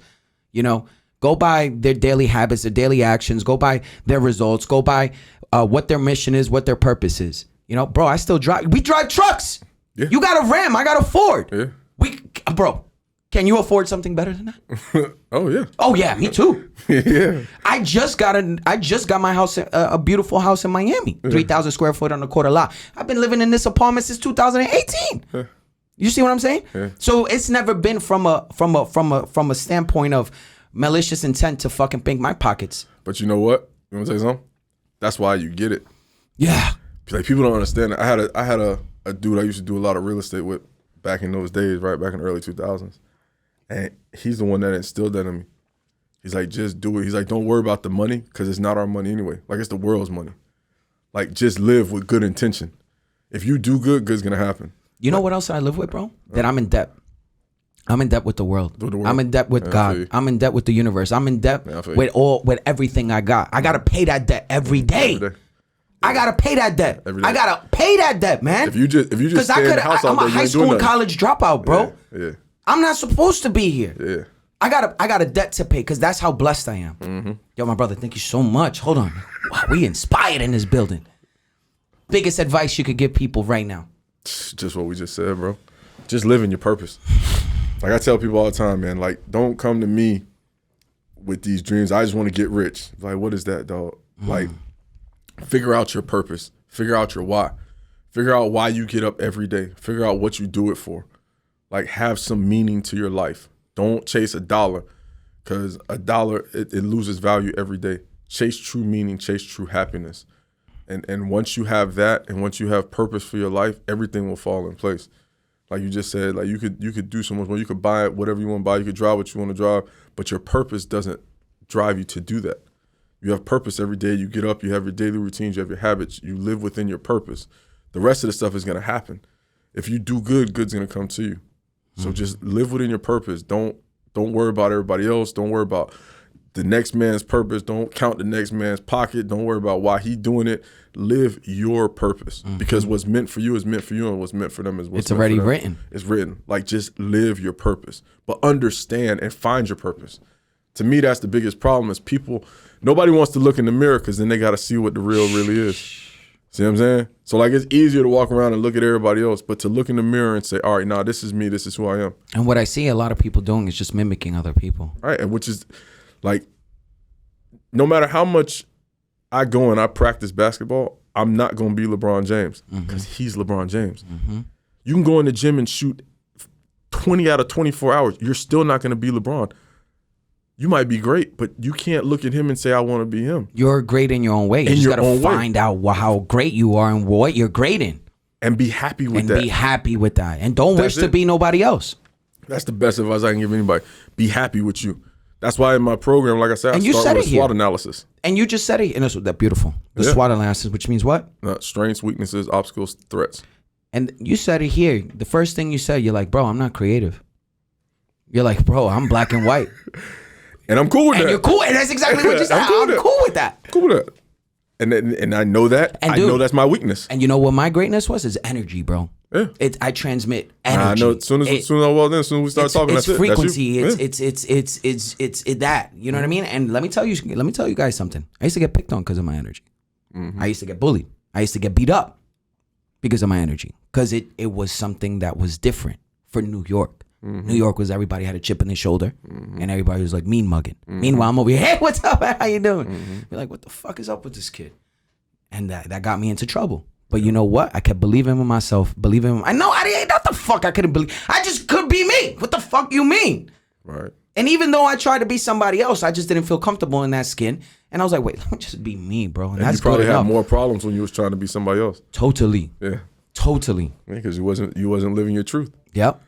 You know, go by their daily habits, their daily actions, go by their results, go by what their mission is, what their purpose is. You know, bro, we drive trucks. Yeah. You got a Ram, I got a Ford. Yeah. Bro, can you afford something better than that? Oh yeah. Oh yeah, me too. Yeah. I just got my house, a beautiful house in Miami, 3,000 square foot on a quarter lot. I've been living in this apartment since 2018. Yeah. You see what I'm saying? Yeah. So it's never been from a standpoint of malicious intent to fucking pink my pockets. But you know what? You want to say something? That's why you get it. Yeah. Like people don't understand that. I had a dude I used to do a lot of real estate with back in those days, right back in the early 2000s. And he's the one that instilled that in me. He's like, just do it. He's like, don't worry about the money because it's not our money anyway. Like, it's the world's money. Like, just live with good intention. If you do good, good's going to happen. You know what else I live with, bro? That I'm in debt. I'm in debt with the world. I'm in debt with God. I'm in debt with the universe. I'm in debt with everything I got. I got to pay that debt every day. I gotta pay that debt. I gotta pay that debt, man. If you just stay in the house all day, I'm a high school and college dropout, bro. Yeah. I'm not supposed to be here. Yeah. I got a debt to pay because that's how blessed I am. Yo, my brother, thank you so much. Hold on. Wow, we inspired in this building. Biggest advice you could give people right now? Just what we just said, bro. Just live in your purpose. Like I tell people all the time, man, like don't come to me with these dreams. I just want to get rich. Like, what is that, dog? Like, figure out your purpose. Figure out your why. Figure out why you get up every day. Figure out what you do it for. Like, have some meaning to your life. Don't chase $1 because $1, it loses value every day. Chase true meaning, chase true happiness. And once you have that and once you have purpose for your life, everything will fall in place. Like you just said, like you could do so much more. You could buy whatever you want to buy. You could drive what you want to drive, but your purpose doesn't drive you to do that. You have purpose every day. You get up, you have your daily routines, you have your habits, you live within your purpose. The rest of the stuff is going to happen. If you do good, good's going to come to you. So just live within your purpose. Don't worry about everybody else. Don't worry about the next man's purpose. Don't count the next man's pocket. Don't worry about why he's doing it. Live your purpose because what's meant for you is meant for you and what's meant for them is what's meant for them. It's already written. It's written. Like just live your purpose, but understand and find your purpose. To me, that's the biggest problem is nobody wants to look in the mirror because then they got to see what the real really is. See what I'm saying? So like it's easier to walk around and look at everybody else, but to look in the mirror and say, all right, nah, this is me. This is who I am. And what I see a lot of people doing is just mimicking other people. All right. And which is like, no matter how much I go and I practice basketball, I'm not going to be LeBron James because he's LeBron James. You can go in the gym and shoot 20 out of 24 hours. You're still not going to be LeBron. You might be great, but you can't look at him and say, I want to be him. You're great in your own way. You just got to find out how great you are and what you're great in. And be happy with that. And be happy with that. And don't wish to be nobody else. That's the best advice I can give anybody. Be happy with you. That's why in my program, like I said, I start with SWOT analysis. And you just said it. And that's beautiful. The SWOT analysis, which means what? Strengths, weaknesses, obstacles, threats. And you said it here. The first thing you said, you're like, bro, I'm not creative. You're like, bro, I'm black and white. And I'm cool with that. And you're cool. And that's exactly what you said. I'm cool with that. Cool with that. And I know that. And I dude, know that's my weakness. And you know what my greatness was? Is energy, bro. Yeah. I transmit energy. I know. As soon as I walk in, as soon as we start talking, it's that's frequency. It. That's you. It's that. You know what I mean? And let me tell you guys something. I used to get picked on because of my energy. I used to get bullied. I used to get beat up because of my energy. Because it was something that was different for New York. New York was everybody had a chip in their shoulder, and everybody was like mean mugging. Meanwhile, I'm over here. Hey, what's up? How you doing? You're like, what the fuck is up with this kid? And that got me into trouble. But you know what? I kept believing in myself, I know I ain't what the fuck I couldn't believe. I just could be me. What the fuck you mean? Right. And even though I tried to be somebody else, I just didn't feel comfortable in that skin. And I was like, wait, let me just be me, bro. And that's you probably good had enough. more problems when you was trying to be somebody else. Totally. Yeah. Totally. Because you wasn't living your truth. Yep.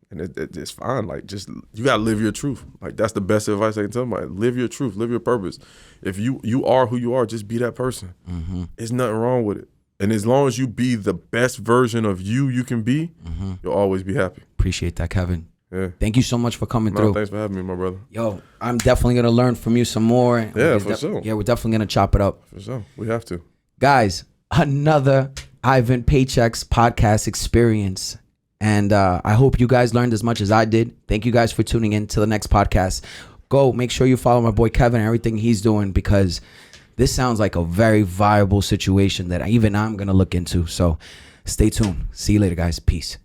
And it's fine. Like, just, you got to live your truth. Like, that's the best advice I can tell somebody. Live your truth. Live your purpose. If you are who you are, just be that person. There's nothing wrong with it. And as long as you be the best version of you can be, you'll always be happy. Appreciate that, Kevin. Yeah. Thank you so much for coming through. Thanks for having me, my brother. Yo, I'm definitely going to learn from you some more. Yeah, for sure. Yeah, we're definitely going to chop it up. For sure. We have to. Guys, another Ivan Paychecks podcast experience. And I hope you guys learned as much as I did. Thank you guys for tuning in to the next podcast. Go make sure you follow my boy Kevin and everything he's doing, because this sounds like a very viable situation that even I'm going to look into. So stay tuned. See you later, guys. Peace.